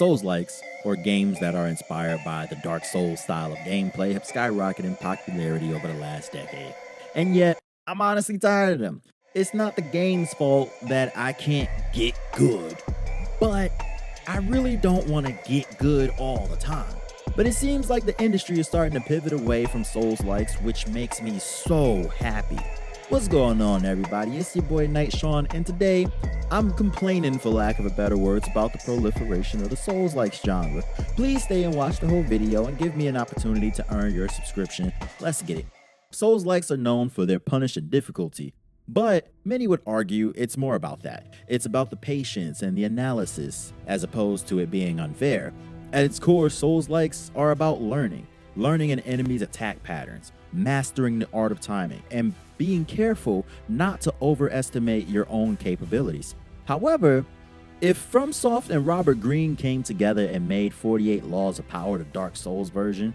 Souls-likes, or games that are inspired by the Dark Souls style of gameplay, have skyrocketed in popularity over the last decade. And yet, I'm honestly tired of them. It's not the game's fault that I can't get good, but I really don't want to get good all the time. But it seems like the industry is starting to pivot away from Souls-likes, which makes me so happy. What's going on, everybody? It's your boy Night Sean, and today I'm complaining, for lack of a better words, about the proliferation of the Souls-likes genre. Please stay and watch the whole video and give me an opportunity to earn your subscription. Let's get it. Souls-likes are known for their punish and difficulty, but many would argue it's more about that. It's about the patience and the analysis, as opposed to it being unfair. At its core, Souls-likes are about learning an enemy's attack patterns, mastering the art of timing, and being careful not to overestimate your own capabilities. However, if FromSoft and Robert Greene came together and made 48 Laws of Power, the Dark Souls version,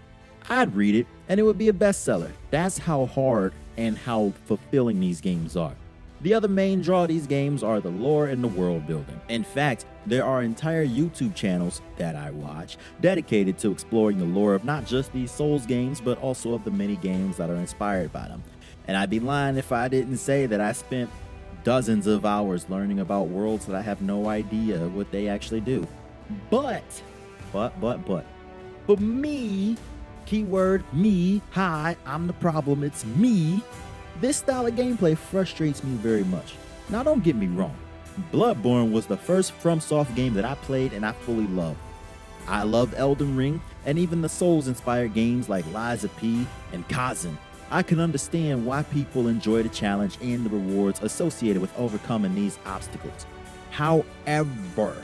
I'd read it and it would be a bestseller. That's how hard and how fulfilling these games are. The other main draw of these games are the lore and the world building. In fact, there are entire YouTube channels that I watch dedicated to exploring the lore of not just these Souls games, but also of the many games that are inspired by them. And I'd be lying if I didn't say that I spent dozens of hours learning about worlds that I have no idea what they actually do. But, for me, keyword me, hi, I'm the problem, it's me, this style of gameplay frustrates me very much. Now don't get me wrong, Bloodborne was the first FromSoft game that I played and I fully loved. I loved Elden Ring and even the Souls-inspired games like Lies of P and Kazan. I can understand why people enjoy the challenge and the rewards associated with overcoming these obstacles. However,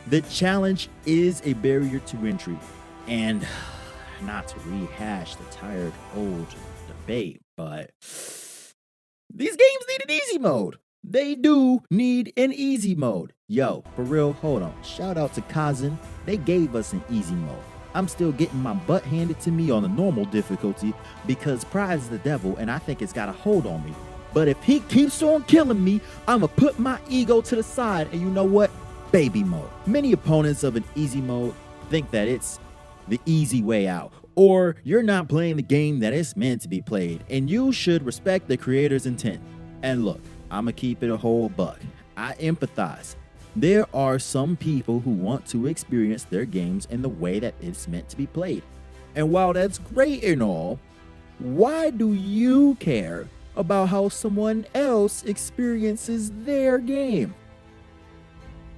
the challenge is a barrier to entry, and not to rehash the tired old debate, but these games need an easy mode. They do need an easy mode. Yo, for real, hold on. Shout out to Kazan. They gave us an easy mode. I'm still getting my butt handed to me on the normal difficulty because pride is the devil and I think it's got a hold on me. But if he keeps on killing me, I'ma put my ego to the side and you know what? Baby mode. Many opponents of an easy mode think that it's the easy way out, or you're not playing the game that it's meant to be played, and you should respect the creator's intent. And look, I'ma keep it a whole buck. I empathize. There are some people who want to experience their games in the way that it's meant to be played. And while that's great and all, why do you care about how someone else experiences their game?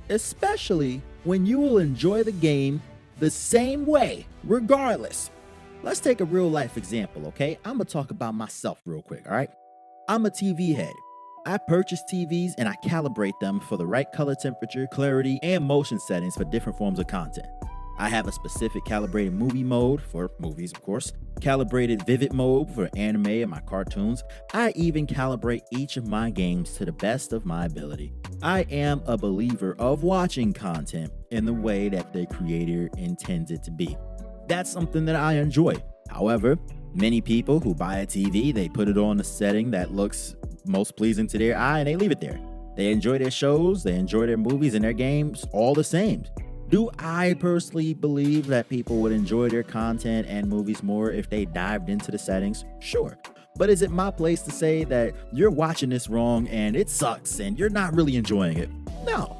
Especially when you will enjoy the game the same way, regardless. Let's take a real life example, okay? I'm gonna talk about myself real quick, all right? I'm a TV head. I purchase TVs and I calibrate them for the right color temperature, clarity, and motion settings for different forms of content. I have a specific calibrated movie mode for movies, of course, calibrated vivid mode for anime and my cartoons. I even calibrate each of my games to the best of my ability. I am a believer of watching content in the way that the creator intends it to be. That's something that I enjoy. However, many people who buy a TV, they put it on a setting that looks most pleasing to their eye and they leave it there. They enjoy their shows, they enjoy their movies and their games all the same. Do I personally believe that people would enjoy their content and movies more if they dived into the settings? Sure. But is it my place to say that you're watching this wrong and it sucks and you're not really enjoying it? No.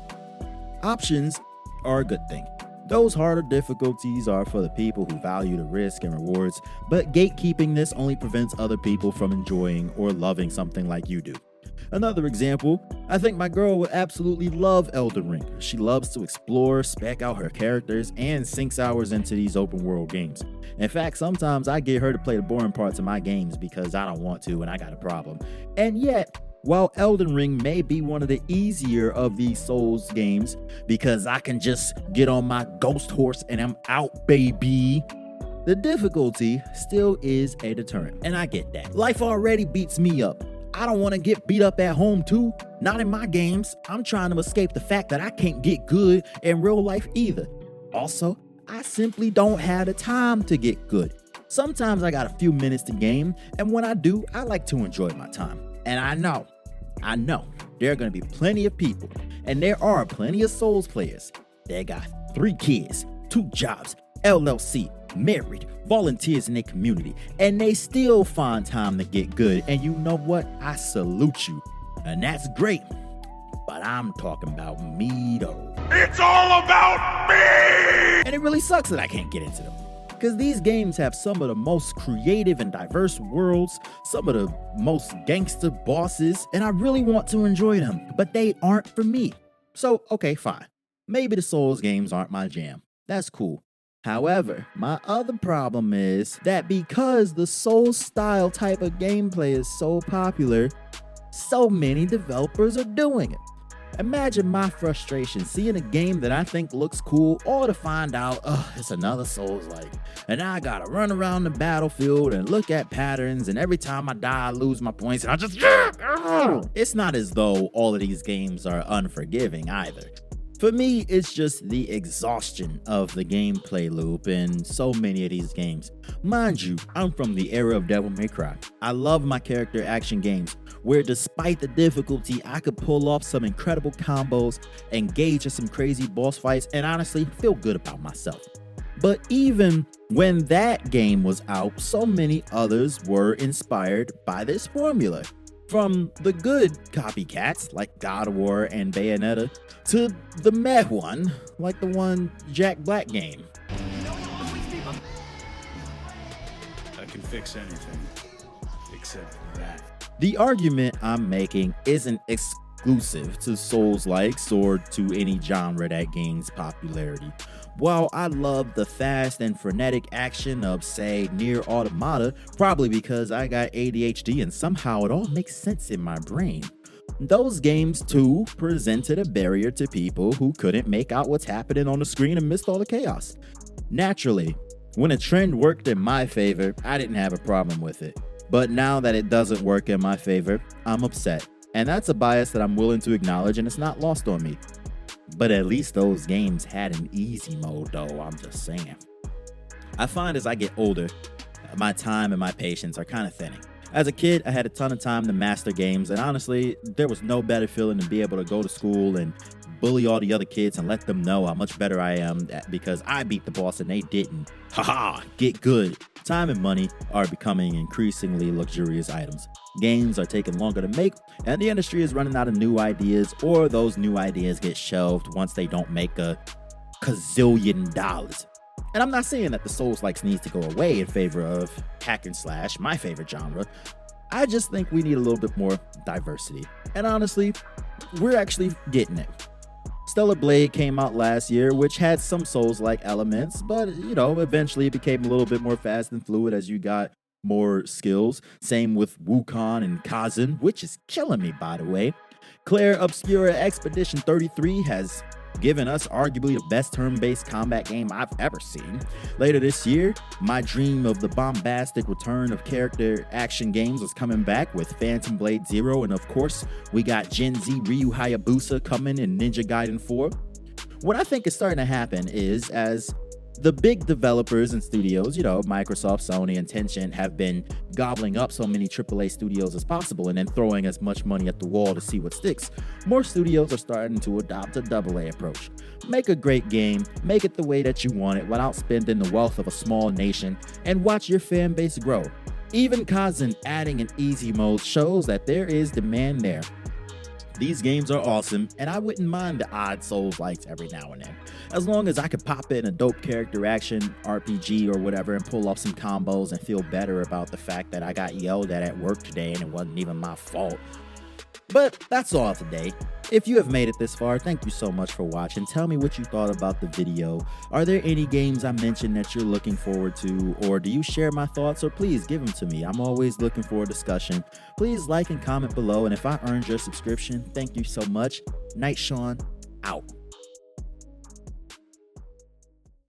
Options are a good thing. Those harder difficulties are for the people who value the risk and rewards, but gatekeeping this only prevents other people from enjoying or loving something like you do. Another example, I think my girl would absolutely love Elden Ring. She loves to explore, spec out her characters, and sinks hours into these open world games. In fact, sometimes I get her to play the boring parts of my games because I don't want to and I got a problem. And yet, while Elden Ring may be one of the easier of these Souls games because I can just get on my ghost horse and I'm out, baby, the difficulty still is a deterrent. And I get that. Life already beats me up. I don't want to get beat up at home too. Not in my games. I'm trying to escape the fact that I can't get good in real life either. Also, I simply don't have the time to get good. Sometimes I got a few minutes to game, and when I do, I like to enjoy my time. And I know, there are going to be plenty of people, and there are plenty of Souls players that got 3 kids, 2 jobs, LLC, married, volunteers in their community, and they still find time to get good. And you know what? I salute you. And that's great. But I'm talking about me though. It's all about me! And it really sucks that I can't get into them. Because these games have some of the most creative and diverse worlds, some of the most gangster bosses, and I really want to enjoy them, but they aren't for me. So, okay, fine. Maybe the Souls games aren't my jam. That's cool. However, my other problem is that because the Souls style type of gameplay is so popular, so many developers are doing it. Imagine my frustration seeing a game that I think looks cool, or to find out, it's another Souls-like, and now I gotta run around the battlefield and look at patterns, and every time I die, I lose my points, and I just... It's not as though all of these games are unforgiving either. For me, it's just the exhaustion of the gameplay loop in so many of these games. Mind you, I'm from the era of Devil May Cry. I love my character action games, where despite the difficulty, I could pull off some incredible combos, engage in some crazy boss fights, and honestly feel good about myself. But even when that game was out, so many others were inspired by this formula. From the good copycats like God of War and Bayonetta, to the meh one like the one Jack Black game. I can fix anything except that. The argument I'm making isn't exclusive to Souls-likes or to any genre that gains popularity. While I love the fast and frenetic action of, say, Nier Automata, probably because I got ADHD and somehow it all makes sense in my brain, those games too presented a barrier to people who couldn't make out what's happening on the screen and missed all the chaos. Naturally, when a trend worked in my favor, I didn't have a problem with it. But now that it doesn't work in my favor, I'm upset. And that's a bias that I'm willing to acknowledge, and it's not lost on me. But at least those games had an easy mode though, I'm just saying. I find as I get older, my time and my patience are kind of thinning. As a kid, I had a ton of time to master games, and honestly, there was no better feeling than be able to go to school and bully all the other kids and let them know how much better I am because I beat the boss and they didn't. Haha, Git Gud. Time and money are becoming increasingly luxurious items. Games are taking longer to make, and the industry is running out of new ideas, or those new ideas get shelved once they don't make a gazillion dollars. And I'm not saying that the Souls-likes needs to go away in favor of hack and slash, my favorite genre. I just think we need a little bit more diversity. And honestly, we're actually getting it. Stellar Blade came out last year, which had some Souls-like elements, but eventually it became a little bit more fast and fluid as you got more skills. Same with Wukong and Kazan, which is killing me, by the way. Claire Obscura Expedition 33 has given us arguably the best turn-based combat game I've ever seen. Later this year, my dream of the bombastic return of character action games is coming back with Phantom Blade Zero, and of course, we got Gen Z Ryu Hayabusa coming in Ninja Gaiden 4. What I think is starting to happen is, as the big developers and studios, Microsoft, Sony, and Tencent have been gobbling up so many AAA studios as possible and then throwing as much money at the wall to see what sticks, more studios are starting to adopt a AA approach. Make a great game, make it the way that you want it without spending the wealth of a small nation, and watch your fan base grow. Even Kazan adding an easy mode shows that there is demand there. These games are awesome, and I wouldn't mind the odd Souls-likes every now and then. As long as I could pop in a dope character action, RPG or whatever and pull off some combos and feel better about the fact that I got yelled at work today and it wasn't even my fault. But that's all today. If you have made it this far, thank you so much for watching. Tell me what you thought about the video. Are there any games I mentioned that you're looking forward to, or do you share my thoughts, or please give them to me. I'm always looking for a discussion. Please like and comment below, and if I earned your subscription, thank you so much. Night Sean, out.